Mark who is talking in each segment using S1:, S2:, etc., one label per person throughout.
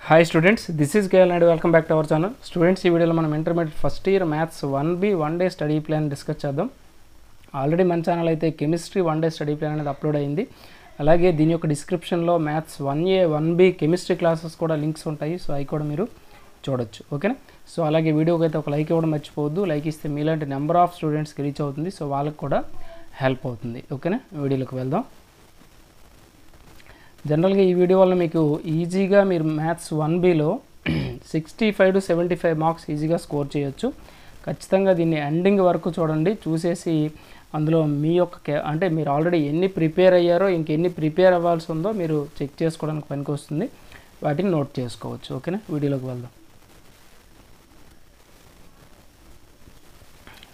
S1: Hi students, this is Gail and welcome back to our channel. Students, ఈ వీడియోలో మనం intermediate first year maths 1B 1 day study plan discuss చేద్దాం. Already మన channel అయితే chemistry 1 day study plan అనేది upload అయింది. అలాగే దీని యొక్క డిస్క్రిప్షన్లో maths 1A 1B chemistry classes కూడా లింక్స్ ఉంటాయి. సో అవి కూడా మీరు చూడొచ్చు. ఓకేనా? సో అలాగే వీడియోకి అయితే ఒక లైక్ ఇవ్వడం మర్చిపోవద్దు. లైక్ ఇస్తే మీలాంటి నెంబర్ ఆఫ్ స్టూడెంట్స్కి రీచ్ అవుతుంది. సో వాళ్ళకి కూడా హెల్ప్ అవుతుంది. ఓకేనా? వీడియోలోకి వెళ్దాం. జనరల్గా ఈ వీడియో వల్ల మీకు ఈజీగా మీరు మ్యాథ్స్ 1Bలో 65 to 75 మార్క్స్ ఈజీగా స్కోర్ చేయొచ్చు. ఖచ్చితంగా దీన్ని ఎండింగ్ వరకు చూడండి. చూసేసి అందులో మీ యొక్క అంటే మీరు ఆల్రెడీ ఎన్ని ప్రిపేర్ అయ్యారో ఇంకెన్ని ప్రిపేర్ అవ్వాల్సి ఉందో మీరు చెక్ చేసుకోవడానికి పనికి వస్తుంది. వాటిని నోట్ చేసుకోవచ్చు. ఓకేనా? వీడియోలోకి వెళ్దాం.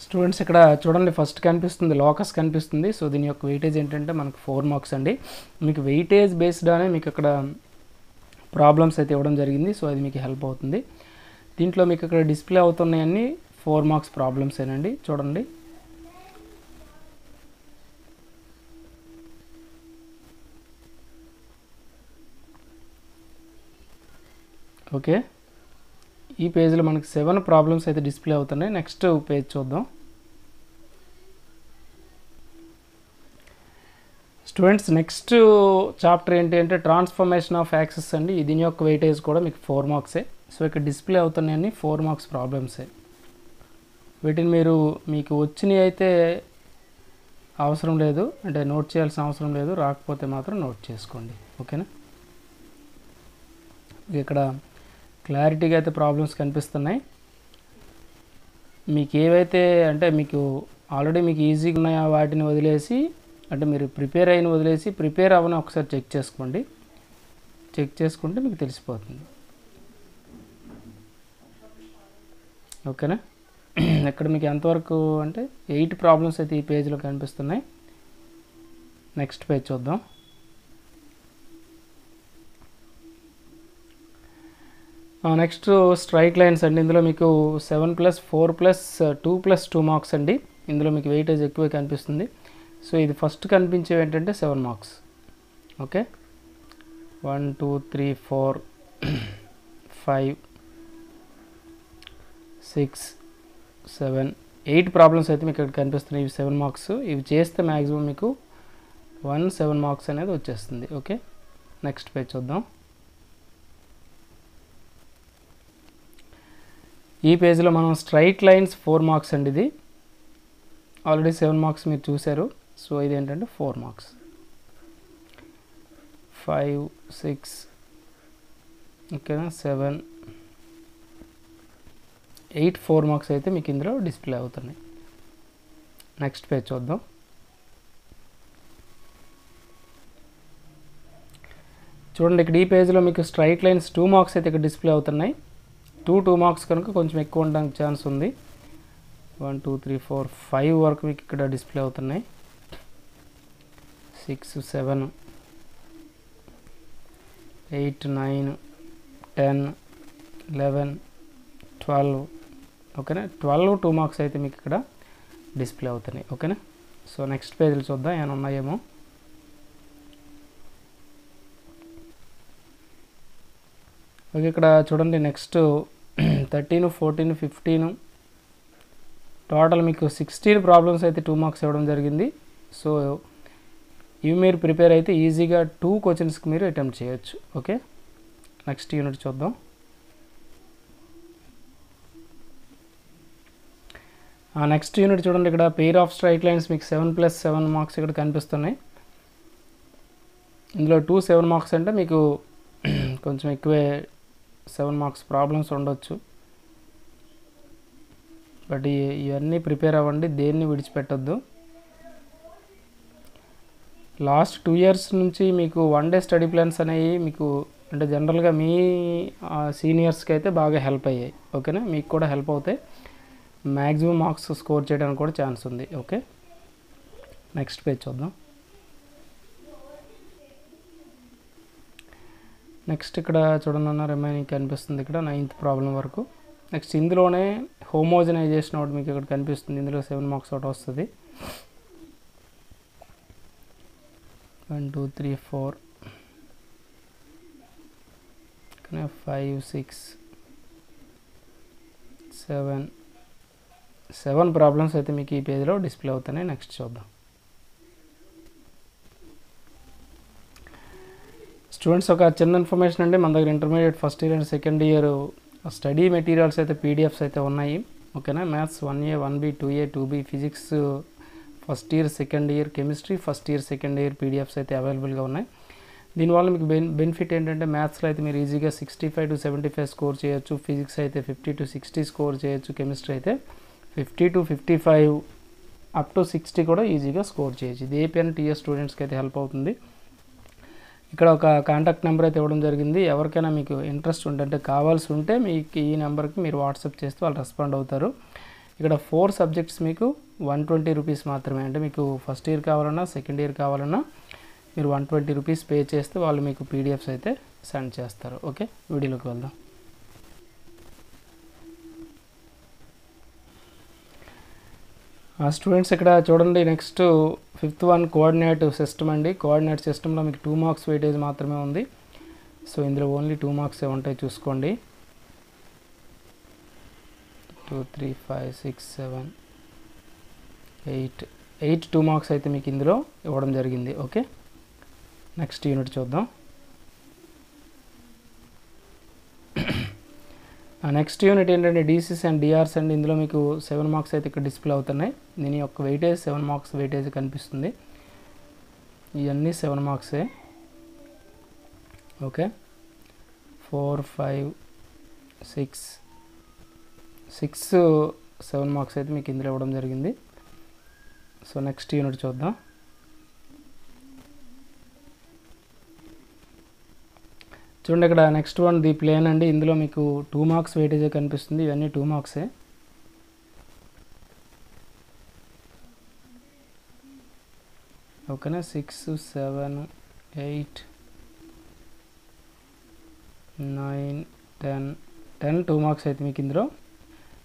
S1: స్టూడెంట్స్ ఇక్కడ చూడండి, ఫస్ట్ కనిపిస్తుంది లోకస్ కనిపిస్తుంది. సో దీని యొక్క వెయిటేజ్ ఏంటంటే మనకు 4 మార్క్స్ అండి. మీకు వెయిటేజ్ బేస్డ్ అనే మీకు అక్కడ ప్రాబ్లమ్స్ అయితే ఇవ్వడం జరిగింది. సో అది మీకు హెల్ప్ అవుతుంది. దీంట్లో మీకు ఇక్కడ డిస్ప్లే అవుతున్నాయన్నీ 4 మార్క్స్ ప్రాబ్లమ్స్ ఏనండి. చూడండి, ఓకే. ఈ పేజ్లో మనకి 7 ప్రాబ్లమ్స్ అయితే డిస్ప్లే అవుతున్నాయి. నెక్స్ట్ పేజ్ చూద్దాం. స్టూడెంట్స్, నెక్స్ట్ చాప్టర్ ఏంటి అంటే ట్రాన్స్ఫర్మేషన్ ఆఫ్ యాక్సెస్ అండి. దీని యొక్క వెయిటేజ్ కూడా మీకు 4 మార్క్సే. సో ఇక్కడ డిస్ప్లే అవుతున్నాయని 4 మార్క్స్ ప్రాబ్లమ్సే. వీటిని మీకు వచ్చినవి అయితే అవసరం లేదు, అంటే నోట్ చేయాల్సిన అవసరం లేదు. రాకపోతే మాత్రం నోట్ చేసుకోండి. ఓకేనా? ఇక్కడ క్లారిటీగా అయితే ప్రాబ్లమ్స్ కనిపిస్తున్నాయి. మీకు ఏవైతే అంటే మీకు ఆల్రెడీ మీకు ఈజీగా ఉన్నాయో వాటిని వదిలేసి, అంటే మీరు ప్రిపేర్ అయిన వదిలేసి ప్రిపేర్ అవ్వని ఒకసారి చెక్ చేసుకోండి. చెక్ చేసుకుంటే మీకు తెలిసిపోతుంది. ఓకేనా? ఇక్కడ మీకు ఎంతవరకు అంటే 8 ప్రాబ్లమ్స్ అయితే ఈ పేజ్లో కనిపిస్తున్నాయి. నెక్స్ట్ పేజ్ చూద్దాం. నెక్స్ట్ స్ట్రైట్ లైన్స్ అండి. ఇందులో మీకు 7+4+2+2 మార్క్స్ అండి. ఇందులో మీకు వెయిటేజ్ ఎక్కువ కనిపిస్తుంది. సో ఇది ఫస్ట్ కనిపించేవి ఏంటంటే 7 మార్క్స్. ఓకే, 1 2 3 4 5 6 7 8 ప్రాబ్లమ్స్ అయితే మీకు ఇక్కడ కనిపిస్తున్నాయి. ఇవి 7 మార్క్స్. ఇవి చేస్తే మ్యాక్సిమం మీకు 7 మార్క్స్ అనేది వచ్చేస్తుంది. ఓకే, నెక్స్ట్ పేజ్ చూద్దాం. ఈ పేజ్లో మనం స్ట్రైట్ లైన్స్ 4 మార్క్స్ అండి. ఇది ఆల్రెడీ 7 మార్క్స్ మీరు చూశారు. సో ఇది ఏంటంటే 4 మార్క్స్. 5 6 ఓకేనా, 7 8 4 మార్క్స్ అయితే మీకు ఇందులో డిస్ప్లే అవుతున్నాయి. నెక్స్ట్ పేజ్ చూద్దాం. చూడండి, ఇక్కడ ఈ పేజ్లో మీకు స్ట్రైట్ లైన్స్ 2 మార్క్స్ అయితే ఇక్కడ డిస్ప్లే అవుతున్నాయి. 2 మార్క్స్ కనుక కొంచెం ఎక్కువ ఉండడానికి ఛాన్స్ ఉంది. 1 2 3 4 5 వరకు మీకు ఇక్కడ డిస్ప్లే అవుతున్నాయి. 6 7 8 9 10 11 12 ఓకేనా. 12 2 మార్క్స్ అయితే మీకు ఇక్కడ డిస్ప్లే అవుతున్నాయి. ఓకేనా? సో నెక్స్ట్ పేజ్లో చూద్దాం ఏమైనా ఉన్నాయేమో. ఓకే, ఇక్కడ చూడండి, నెక్స్ట్ 13 14 15 టోటల్ మీకు 16 ప్రాబ్లమ్స్ అయితే 2 మార్క్స్ ఇవ్వడం జరిగింది. సో ఇవి మీరు ప్రిపేర్ అయితే ఈజీగా 2 క్వశ్చన్స్కి మీరు అటెంప్ట్ చేయొచ్చు. ఓకే, నెక్స్ట్ యూనిట్ చూద్దాం. నెక్స్ట్ యూనిట్ చూడండి, ఇక్కడ పెయిర్ ఆఫ్ స్ట్రైట్ లైన్స్ మీకు 7+7 మార్క్స్ ఇక్కడ కనిపిస్తున్నాయి. ఇందులో 2 7 మార్క్స్ అంటే మీకు కొంచెం ఎక్కువే 7 మార్క్స్ ప్రాబ్లమ్స్ ఉండొచ్చు. బట్ ఇవన్నీ ప్రిపేర్ అవ్వండి, దేన్ని విడిచిపెట్టద్దు. లాస్ట్ 2 ఇయర్స్ నుంచి మీకు 1 డే స్టడీ ప్లాన్స్ అనేవి మీకు అంటే జనరల్గా మీ సీనియర్స్కి అయితే బాగా హెల్ప్ అయ్యాయి. ఓకేనా? మీకు కూడా హెల్ప్ అవుతాయి. మ్యాక్సిమం మార్క్స్ స్కోర్ చేయడానికి కూడా ఛాన్స్ ఉంది. ఓకే, నెక్స్ట్ పేజ్ చూద్దాం. నెక్స్ట్ ఇక్కడ చూడండి, రిమైనింగ్ కనిపిస్తుంది ఇక్కడ 9th ప్రాబ్లం వరకు. నెక్స్ట్ ఇందులోనే హోమోజనైజేషన్ ఒకటి మీకు ఇక్కడ కనిపిస్తుంది. ఇందులో 7 మార్క్స్ ఒకటి వస్తుంది. 1 2 3 4 ఓకేనా 5 6 7 ప్రాబ్లమ్స్ అయితే మీకు ఈ పేజ్లో డిస్ప్లే అవుతున్నాయి. నెక్స్ట్ చూద్దాం. స్టూడెంట్స్ ఒక చిన్న ఇన్ఫర్మేషన్ అండి, మన దగ్గర intermediate first year and second year study materials అయితే పీడిఎఫ్స్ అయితే ఉన్నాయి. ఓకేనా, maths 1A 1B 2A 2B, physics first year second year, chemistry first year second year PDFs అయితే అవైలబుల్గా ఉన్నాయి. దీనివల్ల మీకు బెనిఫిట్ ఏంటంటే మ్యాథ్స్లో అయితే మీరు ఈజీగా 65 to 75 స్కోర్ చేయొచ్చు, ఫిజిక్స్ అయితే 50 to 60 స్కోర్ చేయొచ్చు, కెమిస్ట్రీ అయితే 50 to 55 అప్ టు 60 కూడా ఈజీగా స్కోర్ చేయొచ్చు. ఇది ఏపీ అండ్ టీఎస్ స్టూడెంట్స్కి అయితే హెల్ప్ అవుతుంది. ఇక్కడ ఒక కాంటాక్ట్ నెంబర్ అయితే ఇవ్వడం జరిగింది. ఎవరికైనా మీకు ఇంట్రెస్ట్ ఉంటే అంటే కావాల్సి ఉంటే మీకు ఈ నెంబర్కి మీరు వాట్సాప్ చేస్తే వాళ్ళు రెస్పాండ్ అవుతారు. ఇక్కడ 4 సబ్జెక్ట్స్ మీకు 120 రూపీస్ మాత్రమే. అంటే మీకు ఫస్ట్ ఇయర్ కావాలన్నా సెకండ్ ఇయర్ కావాలన్నా మీరు 120 రూపీస్ పే చేస్తే వాళ్ళు మీకు పీడిఎఫ్స్ అయితే సెండ్ చేస్తారు. ఓకే, వీడియోలోకి వెళ్దాం. స్టూడెంట్స్ ఇక్కడ చూడండి, next 5th one coordinate system అండి. కోఆర్డినేట్ సిస్టంలో మీకు 2 మార్క్స్ వెయిటేజ్ మాత్రమే ఉంది. సో ఇందులో ఓన్లీ 2 మార్క్స్ ఉంటాయి, చూసుకోండి. 2 3 5 6 7 8 2 మార్క్స్ అయితే మీకు ఇందులో ఇవ్వడం జరిగింది. ఓకే, నెక్స్ట్ యూనిట్ చూద్దాం. నెక్స్ట్ యూనిట్ ఏంటంటే డీసీస్ అండ్ డిఆర్స్ అండి. ఇందులో మీకు 7 మార్క్స్ అయితే ఇక్కడ డిస్ప్లే అవుతున్నాయి. దీని యొక్క వెయిటేజ్ 7 మార్క్స్ వెయిటేజ్ కనిపిస్తుంది. ఇవన్నీ 7 మార్క్సే. ఓకే, 4 5 6 7 మార్క్స్ అయితే మీకు ఇందులో ఇవ్వడం జరిగింది. సో నెక్స్ట్ యూనిట్ చూద్దాం. చూడండి, ఇక్కడ నెక్స్ట్ వన్ ది ప్లేన్ అండి. ఇందులో మీకు 2 మార్క్స్ వెయిటేజ్ కనిపిస్తుంది. ఇవన్నీ 2 మార్క్సే. ఓకేనా, 6 7 8 9 10 2 మార్క్స్ అయితే మీకు ఇందులో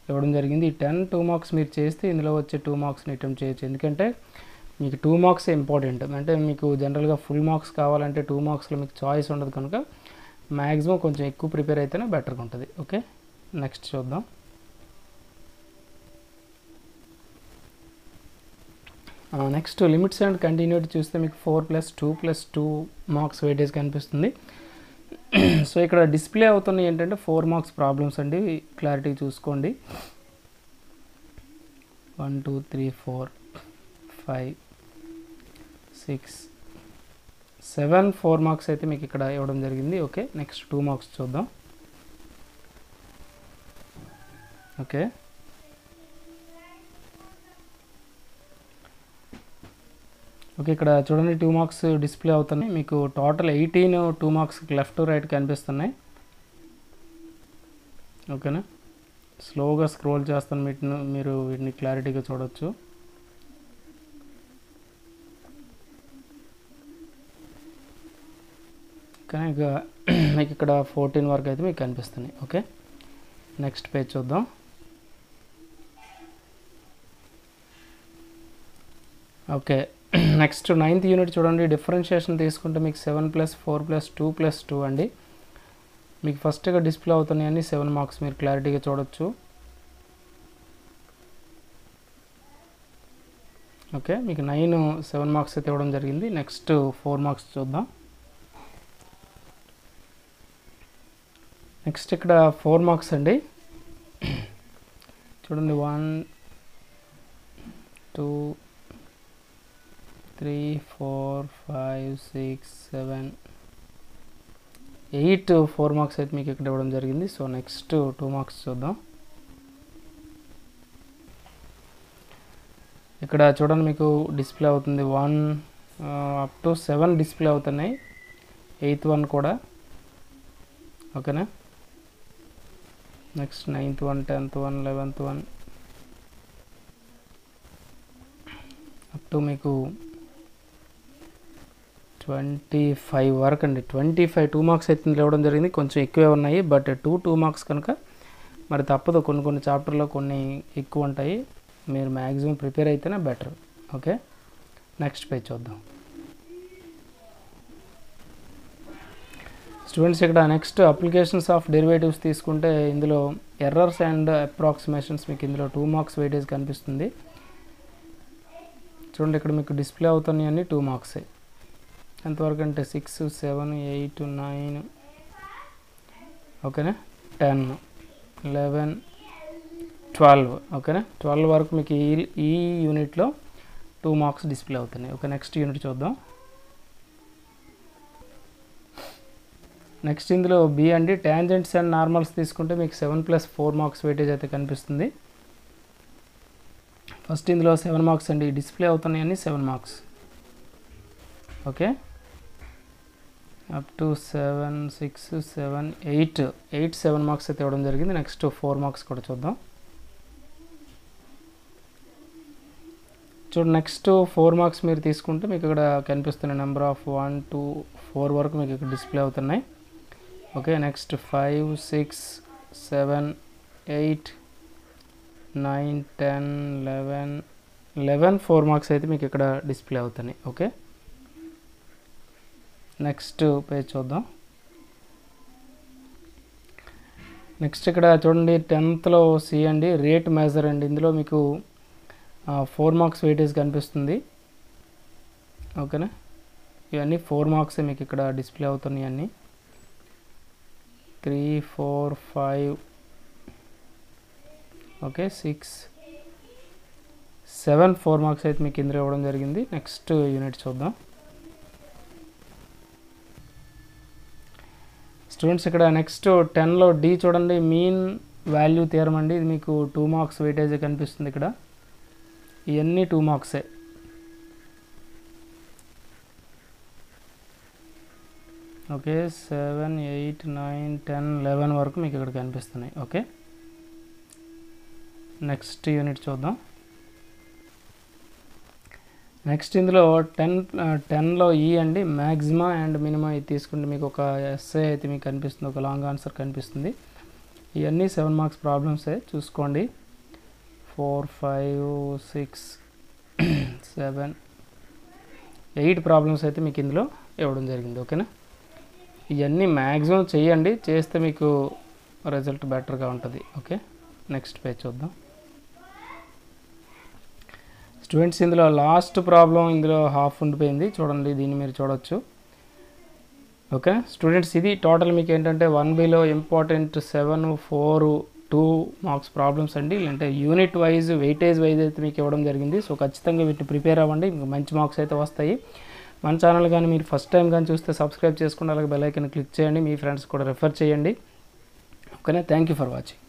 S1: ఇవ్వడం జరిగింది. ఈ 10 2 మార్క్స్ మీరు చేస్తే ఇందులో వచ్చే 2 మార్క్స్ని అటెంప్ట్ చేయొచ్చు. ఎందుకంటే మీకు 2 మార్క్స్ ఇంపార్టెంట్. అంటే మీకు జనరల్గా ఫుల్ మార్క్స్ కావాలంటే 2 మార్క్స్లో మీకు చాయిస్ ఉండదు కనుక మ్యాక్సిమం కొంచెం ఎక్కువ ప్రిపేర్ అయితేనే బెటర్గా ఉంటుంది. ఓకే, నెక్స్ట్ చూద్దాం. నెక్స్ట్ లిమిట్స్ అండ్ కంటిన్యూటీ చూస్తే మీకు 4+2+2 మార్క్స్ వెయిటేజ్ కనిపిస్తుంది. సో ఇక్కడ డిస్ప్లే అవుతున్నాయి ఏంటంటే 4 మార్క్స్ ప్రాబ్లమ్స్ అండి, క్లారిటీ చూసుకోండి. 1 2 3 4 5 6 7 4 మార్క్స్ అయితే మీకు ఇక్కడ ఇవ్వడం జరిగింది. ఓకే, నెక్స్ట్ 2 మార్క్స్ చూద్దాం. ఓకే, ఇక్కడ చూడండి 2 మార్క్స్ డిస్ప్లే అవుతున్నాయి. మీకు టోటల్ 18 2 మార్క్స్ లెఫ్ట్ రైట్ కనిపిస్తున్నాయి. ఓకేనా, స్లోగా స్క్రోల్ చేస్తాను, మీరు వీటిని క్లారిటీగా చూడవచ్చు. కానీ ఇక మీకు ఇక్కడ 14 వరకు అయితే మీకు కనిపిస్తున్నాయి. ఓకే, నెక్స్ట్ పేజ్ చూద్దాం. ఓకే, నెక్స్ట్ 9th యూనిట్ చూడండి. డిఫరెన్షియేషన్ తీసుకుంటే మీకు 7 + 4 + 2 + 2 అండి. మీకు ఫస్ట్గా డిస్ప్లే అవుతున్నాయని 7 మార్క్స్ మీరు క్లారిటీగా చూడొచ్చు. ఓకే, మీకు 7 మార్క్స్ అయితే ఇవ్వడం జరిగింది. నెక్స్ట్ 4 మార్క్స్ చూద్దాం. నెక్స్ట్ ఇక్కడ 4 మార్క్స్ అండి. చూడండి 1 2 3 4 5 6 7 8 4 మార్క్స్ అయితే మీకు ఇక్కడ ఇవ్వడం జరిగింది. సో నెక్స్ట్ 2 మార్క్స్ చూద్దాం. ఇక్కడ చూడండి మీకు డిస్ప్లే అవుతుంది 1 up to 7 డిస్ప్లే అవుతున్నాయి, 8th వన్ కూడా. ఓకేనా, next 9th one 10th one 11th one up to మీకు 25 వరకు అండి. 25 2 మార్క్స్ అయితే ఇవ్వడం జరిగింది. కొంచెం ఎక్కువే ఉన్నాయి, బట్ 2 మార్క్స్ కనుక మరి తప్పదు. కొన్ని చాప్టర్లో కొన్ని ఎక్కువ ఉంటాయి. మీరు మ్యాక్సిమం ప్రిపేర్ అయితేనే బెటర్. ఓకే, నెక్స్ట్ పేజ్ చూద్దాం. స్టూడెంట్స్ ఇక్కడ నెక్స్ట్ అప్లికేషన్స్ ఆఫ్ డెరివేటివ్స్ తీసుకుంటే ఇందులో ఎర్రర్స్ అండ్ అప్రాక్సిమేషన్స్ మీకు ఇందులో 2 మార్క్స్ వెయిటేజ్ కనిపిస్తుంది. చూడండి ఇక్కడ మీకు డిస్ప్లే అవుతున్నాయి అన్ని 2 మార్క్సే. ఎంతవరకు అంటే 6, 7, 8, 9 ఓకేనా, 10, 11, 12 ఓకేనా. 12 వరకు మీకు ఈ యూనిట్లో 2 మార్క్స్ డిస్ప్లే అవుతున్నాయి. ఓకే, నెక్స్ట్ యూనిట్ చూద్దాం. నెక్స్ట్ ఇందులో బి అండి ట్యాంజెంట్స్ అండ్ నార్మల్స్ తీసుకుంటే మీకు 7+4 మార్క్స్ వెయిటేజ్ అయితే కనిపిస్తుంది. ఫస్ట్ ఇందులో 7 మార్క్స్ అండి, డిస్ప్లే అవుతున్నాయని 7 marks. Okay, up to 7, 6, 7, 8 7 marks అయితే ఇవ్వడం జరిగింది. నెక్స్ట్ 4 మార్క్స్ కూడా చూద్దాం. చూడండి నెక్స్ట్ 4 మార్క్స్ మీరు తీసుకుంటే మీకు ఇక్కడ కనిపిస్తున్న నెంబర్ ఆఫ్ 1, 2, 4 వరకు మీకు ఇక్కడ డిస్ప్లే అవుతున్నాయి. ఓకే, నెక్స్ట్ 5, 6, 7, 8, 9, 10, 11 4 మార్క్స్ అయితే మీకు ఇక్కడ డిస్ప్లే అవుతున్నాయి. ఓకే, నెక్స్ట్ పేజ్ చూద్దాం. నెక్స్ట్ ఇక్కడ చూడండి 10th సి అండి రేట్ మెజర్ అండి. ఇందులో మీకు 4 మార్క్స్ వెయిటేజ్ కనిపిస్తుంది. ఓకేనా, ఇవన్నీ 4 మార్క్స్ మీకు ఇక్కడ డిస్ప్లే అవుతున్నాయి అన్నీ. 3, 4, 5 ఓకే 6, 7 4 మార్క్స్ అయితే మీకు ఇందులో ఇవ్వడం జరిగింది. నెక్స్ట్ యూనిట్ చూద్దాం. స్టూడెంట్స్ ఇక్కడ నెక్స్ట్ 10లో డి చూడండి మీన్ వాల్యూ థియరం అండి. ఇది మీకు 2 మార్క్స్ వెయిటేజ్ కనిపిస్తుంది. ఇక్కడ ఇవన్నీ 2 మార్క్సే. ఓకే, 7, 8, 9, 10, 11 వరకు మీకు ఇక్కడ కనిపిస్తున్నాయి. ఓకే, నెక్స్ట్ యూనిట్ చూద్దాం. నెక్స్ట్ ఇందులో 10లో ఈ అండి మ్యాక్సిమా అండ్ మినిమా ఇది తీసుకుంటే మీకు ఒక ఎస్ఏ అయితే మీకు కనిపిస్తుంది, ఒక లాంగ్ ఆన్సర్ కనిపిస్తుంది. ఇవన్నీ 7 మార్క్స్ ప్రాబ్లమ్సే చూసుకోండి. 4, 5, 6, 7, 8 ప్రాబ్లమ్స్ అయితే మీకు ఇందులో ఇవ్వడం జరిగింది. ఓకేనా, ఇవన్నీ మ్యాక్సిమం చేయండి, చేస్తే మీకు రిజల్ట్ బెటర్గా ఉంటుంది. ఓకే, నెక్స్ట్ పేజ్ చూద్దాం. స్టూడెంట్స్ ఇందులో లాస్ట్ ప్రాబ్లం ఇందులో హాఫ్ ఉండిపోయింది చూడండి, దీన్ని మీరు చూడొచ్చు. ఓకే స్టూడెంట్స్, ఇది టోటల్ మీకు ఏంటంటే 1Bలో ఇంపార్టెంట్ 7, 4, 2 మార్క్స్ ప్రాబ్లమ్స్ అండి. అంటే యూనిట్ వైజ్ వెయిటేజ్ వైజ్ అయితే మీకు ఇవ్వడం జరిగింది. సో ఖచ్చితంగా వీటిని ప్రిపేర్ అవ్వండి, మీకు మంచి మార్క్స్ అయితే వస్తాయి. మన ఛానల్ కానీ మీరు ఫస్ట్ టైం కానీ చూస్తే సబ్స్క్రైబ్ చేసుకోండి, అలాగే బెల్ ఐకాన్ క్లిక్ చేయండి, మీ ఫ్రెండ్స్ కూడా రెఫర్ చేయండి. ఓకేనా, థ్యాంక్ యూ ఫర్ వాచింగ్.